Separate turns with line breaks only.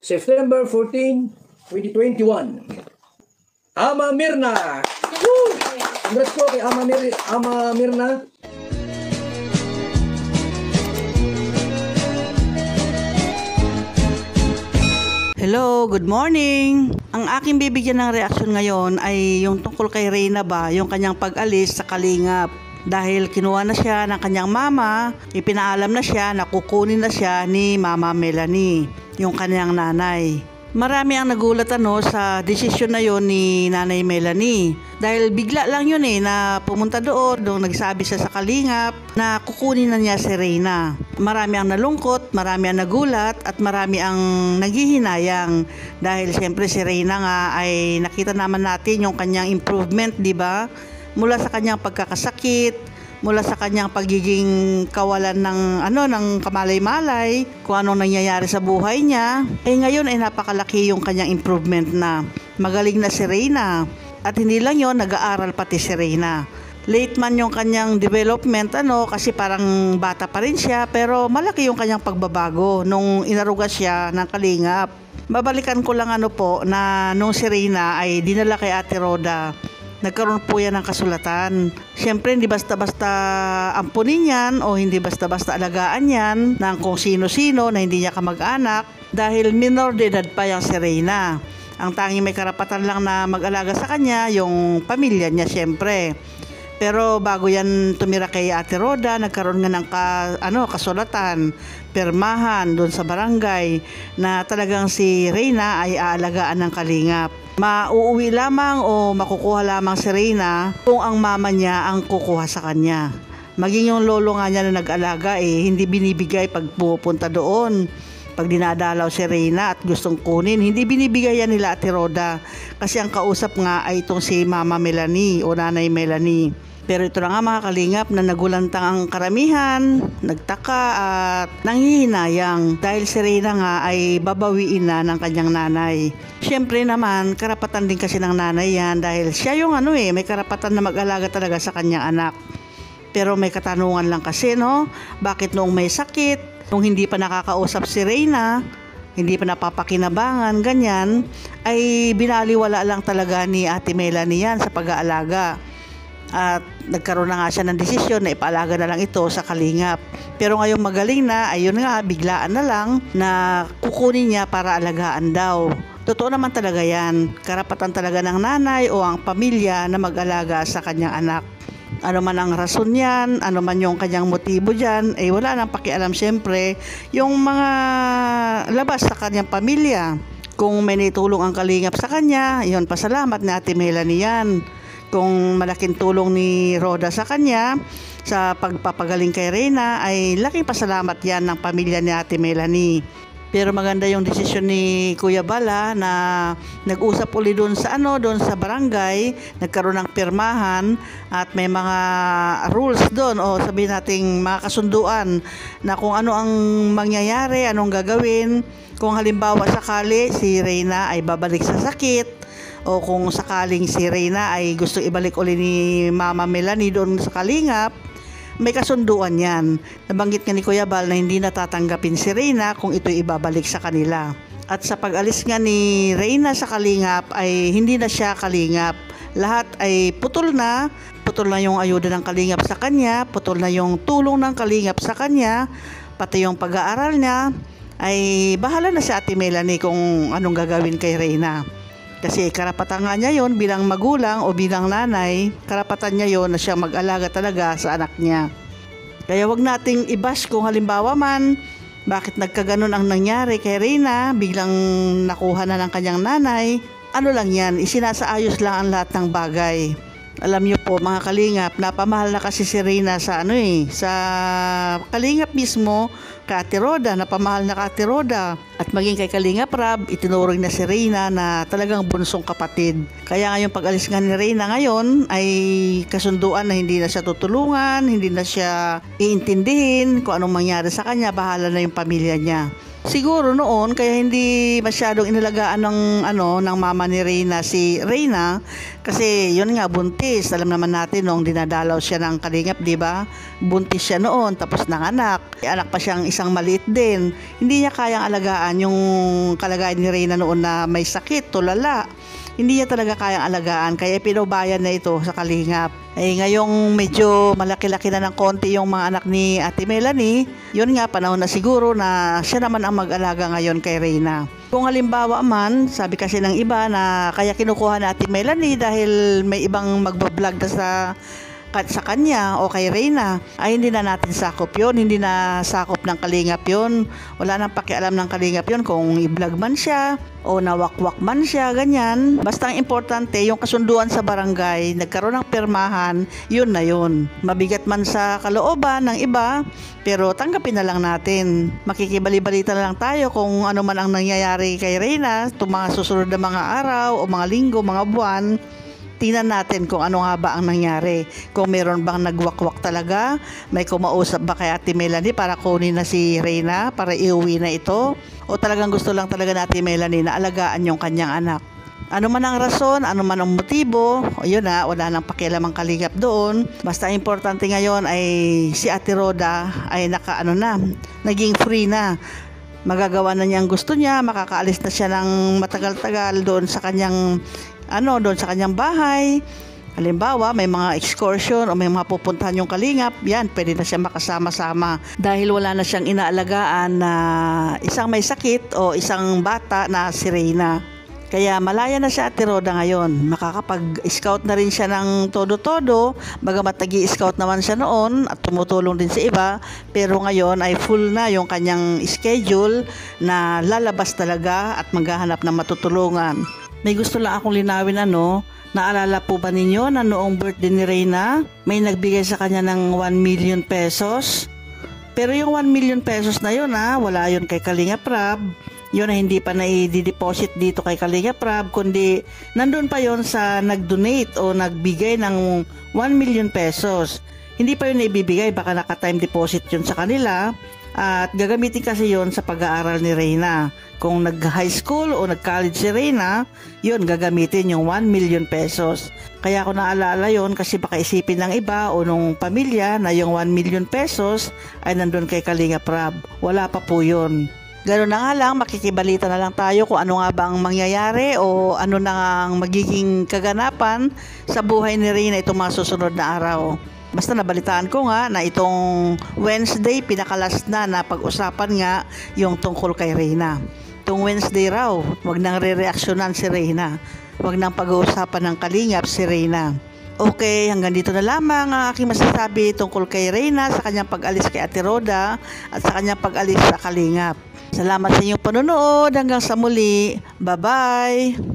September 14, 2021. Ama Mirna! Woo! Congrats po kay Ama Mirna.
Hello, good morning! Ang aking bibigyan ng reaksyon ngayon ay yung tungkol kay Reyna ba, yung kanyang pag-alis sa Kalingap. Dahil kinuha na siya ng kanyang mama, ipinaalam na siya na kukunin na siya ni Mama Melanie, yung kanyang nanay. Marami ang nagulat sa desisyon na yon ni Nanay Melanie. Dahil bigla lang yun na pumunta doon nagsabi siya sa Kalingap na kukunin na niya si Reyna. Marami ang nalungkot, marami ang nagulat at marami ang naghihinayang. Dahil siyempre si Reyna nga ay nakita naman natin yung kanyang improvement, di ba? Mula sa kanyang pagkakasakit, mula sa kanyang pagiging kawalan ng kamalay-malay, kung anong nangyayari sa buhay niya, ngayon ay napakalaki yung kanyang improvement na. Magaling na si Reyna. At hindi lang yon, nag-aaral pati si Reyna. Late man yung kanyang development, kasi parang bata pa rin siya, pero malaki yung kanyang pagbabago nung inaruga siya ng Kalingap. Babalikan ko lang na nung si Reyna ay dinala kay Ate Roda, nagkaroon po yan ng kasulatan. Siyempre, hindi basta-basta ampunin yan o hindi basta-basta alagaan yan ng kung sino-sino na hindi niya kamag-anak dahil minor de edad pa yung si Reyna. Ang tanging may karapatan lang na mag-alaga sa kanya, yung pamilya niya siyempre. Pero bago yan tumira kay Ate Roda, nagkaroon nga ng kasulatan, pirmahan doon sa barangay na talagang si Reyna ay aalagaan ng Kalingap. Mauuwi lamang o makukuha lamang si Reyna kung ang mama niya ang kukuha sa kanya. Maging yung lolo nga niya na nag-alaga hindi binibigay pag pupunta doon. Pag dinadalaw si Reyna at gustong kunin, hindi binibigay yan nila Ate Roda. Kasi ang kausap nga ay itong si Mama Melanie o Nanay Melanie. Pero ito na nga mga Kalingap na nagulantang ang karamihan, nagtaka at nanghihinayang dahil si Reyna nga ay babawiin na ng kanyang nanay. Siyempre naman, karapatan din kasi ng nanay yan dahil siya yung may karapatan na mag-alaga talaga sa kanyang anak. Pero may katanungan lang kasi bakit noong may sakit, nung hindi pa nakakausap si Reyna, hindi pa napapakinabangan, ganyan, ay binaliwala lang talaga ni Ate Melanie yan sa pag-aalaga. At nagkaroon na nga siya ng desisyon na ipaalaga na lang ito sa Kalingap. Pero ngayong magaling na, ayun nga, biglaan na lang na kukunin niya para alagaan daw. Totoo naman talaga yan. Karapatan talaga ng nanay o ang pamilya na mag-alaga sa kanyang anak. Ano man ang rason yan, ano man yung kanyang motibo dyan, wala nang pakialam siyempre yung mga labas sa kanyang pamilya. Kung may naitulong ang Kalingap sa kanya, yun, pasalamat ni Ate Melanie yan. Kung malaking tulong ni Roda sa kanya sa pagpapagaling kay Reyna, ay laking pasalamat yan ng pamilya ni Ate Melanie. Pero maganda yung desisyon ni Kuya Bala na nag-usap uli doon sa barangay, nagkaroon ng pirmahan at may mga rules doon o sabihin nating mga kasunduan na kung ano ang mangyayari, anong gagawin kung halimbawa sakali si Reyna ay babalik sa sakit o kung sakaling si Reyna ay gusto ibalik uli ni Mama Melanie doon sa Kalingap. May kasunduan yan. Nabanggit nga ni Kuya Bal na hindi natatanggapin si Reyna kung ito'y ibabalik sa kanila. At sa pag-alis nga ni Reyna sa Kalingap ay hindi na siya Kalingap. Lahat ay putol na yung ayuda ng Kalingap sa kanya, putol na yung tulong ng Kalingap sa kanya, pati yung pag-aaral niya, ay bahala na si Ate Melanie kung anong gagawin kay Reyna. Kasi karapatan nga niya yon bilang magulang o bilang nanay, karapatan niya yon na siya mag-alaga talaga sa anak niya. Kaya wag nating i-bash kung halimbawa man, bakit nagkaganon ang nangyari kay Reyna, biglang nakuha na ng kanyang nanay. Ano lang yan, isinasaayos lang ang lahat ng bagay. Alam niyo po mga Kalingap, napamahal na kasi si Reyna sa sa Kalingap mismo, kay Ate Roda, napamahal na kay Ate Roda. At maging kay Kalingap Rab, itinuring na si Reyna na talagang bunsong kapatid. Kaya ngayong pag-alis nga ni Reyna ngayon ay kasunduan na hindi na siya tutulungan, hindi na siya iintindihin kung anong mangyari sa kanya, bahala na yung pamilya niya. Siguro noon kaya hindi masyadong inalagaan ng mama ni Reyna si Reyna kasi yun nga buntis. Alam naman natin nung dinadalaw siya ng Kalingap, 'di ba? Buntis siya noon tapos nanganak. Anak pa siyang isang maliit din. Hindi niya kayang alagaan yung kalagayan ni Reyna noon na may sakit, tulala. Hindi niya talaga kayang alagaan kaya pinubayan na ito sa Kalingap. Ngayong medyo malaki-laki na ng konti yung mga anak ni Ate Melanie, yun nga panahon na siguro na siya naman ang mag-alaga ngayon kay Reyna. Kung halimbawa man, sabi kasi ng iba na kaya kinukuha na Ate Melanie dahil may ibang magbablog na sa kanya o kay Reyna, ay hindi na natin sakop yun, hindi na sakop ng Kalingap yun. Wala nang pakialam ng Kalingap yun kung i-vlog man siya o nawakwak man siya, ganyan. Basta ang importante, yung kasunduan sa barangay, nagkaroon ng pirmahan, yun na yun. Mabigat man sa kalooban ng iba, pero tanggapin na lang natin. Makikibali-balita na lang tayo kung ano man ang nangyayari kay Reyna, itong mga susunod na mga araw o mga linggo, mga buwan. Tingnan natin kung ano nga ba ang nangyari. Kung meron bang nagwakwak talaga, may kumausap ba kay Ate Melanie para kunin na si Reyna para iuwi na ito, o talagang gusto lang talaga ni Ate Melanie na alagaan yung kanyang anak. Ano man ang rason, ano man ang motibo, yun na, wala nang pakialam ang Kalingap doon. Basta importante ngayon ay si Ate Rhoda ay naging free na. Magagawa na niya ang gusto niya, makakaalis na siya ng matagal-tagal doon sa kanyang bahay. Halimbawa, may mga excursion o may mga pupuntahan yung Kalingap, yan, pwede na siya makasama-sama. Dahil wala na siyang inaalagaan na isang may sakit o isang bata na si Reyna. Kaya malaya na siya Ate Rhoda ngayon. Makakapag-scout na rin siya ng todo-todo. Bagamat nag-i-scout naman siya noon at tumutulong din sa iba. Pero ngayon ay full na yung kanyang schedule na lalabas talaga at maghahanap ng matutulungan. May gusto lang akong linawin naalala po ba ninyo na noong birthday ni Reyna, may nagbigay sa kanya ng 1 million pesos? Pero yung 1 million pesos na yun wala yun kay Kalingap Rab. Yun na hindi pa na-i-deposit dito kay Kalingap Rab, kundi nandun pa yon sa nag-donate o nagbigay ng 1 million pesos. Hindi pa yun naibibigay, baka naka-time deposit yun sa kanila at gagamitin kasi yon sa pag-aaral ni Reyna. Kung nag-high school o nag-college si Reyna, yun gagamitin yung 1 million pesos. Kaya ako naalala yon kasi baka isipin ng iba o nung pamilya na yung 1 million pesos ay nandun kay Kalingap Rab. Wala pa po yun. Ganoon na nga lang, makikibalita na lang tayo kung ano nga ba ang mangyayari o ano na ang magiging kaganapan sa buhay ni Reyna itong mga susunod na araw. Basta nabalitaan ko nga na itong Wednesday, pinakalas na pag-usapan nga yung tungkol kay Reyna. Itong Wednesday raw, wag nang re-reaksyonan si Reyna. Wag nang pag-uusapan ng Kalingap si Reyna. Okay, hanggang dito na lamang ang aking masasabi tungkol kay Reyna sa kanyang pag-alis kay Ate Rhoda at sa kanyang pag-alis sa Kalingap. Salamat sa inyong panonood. Hanggang sa muli. Bye-bye!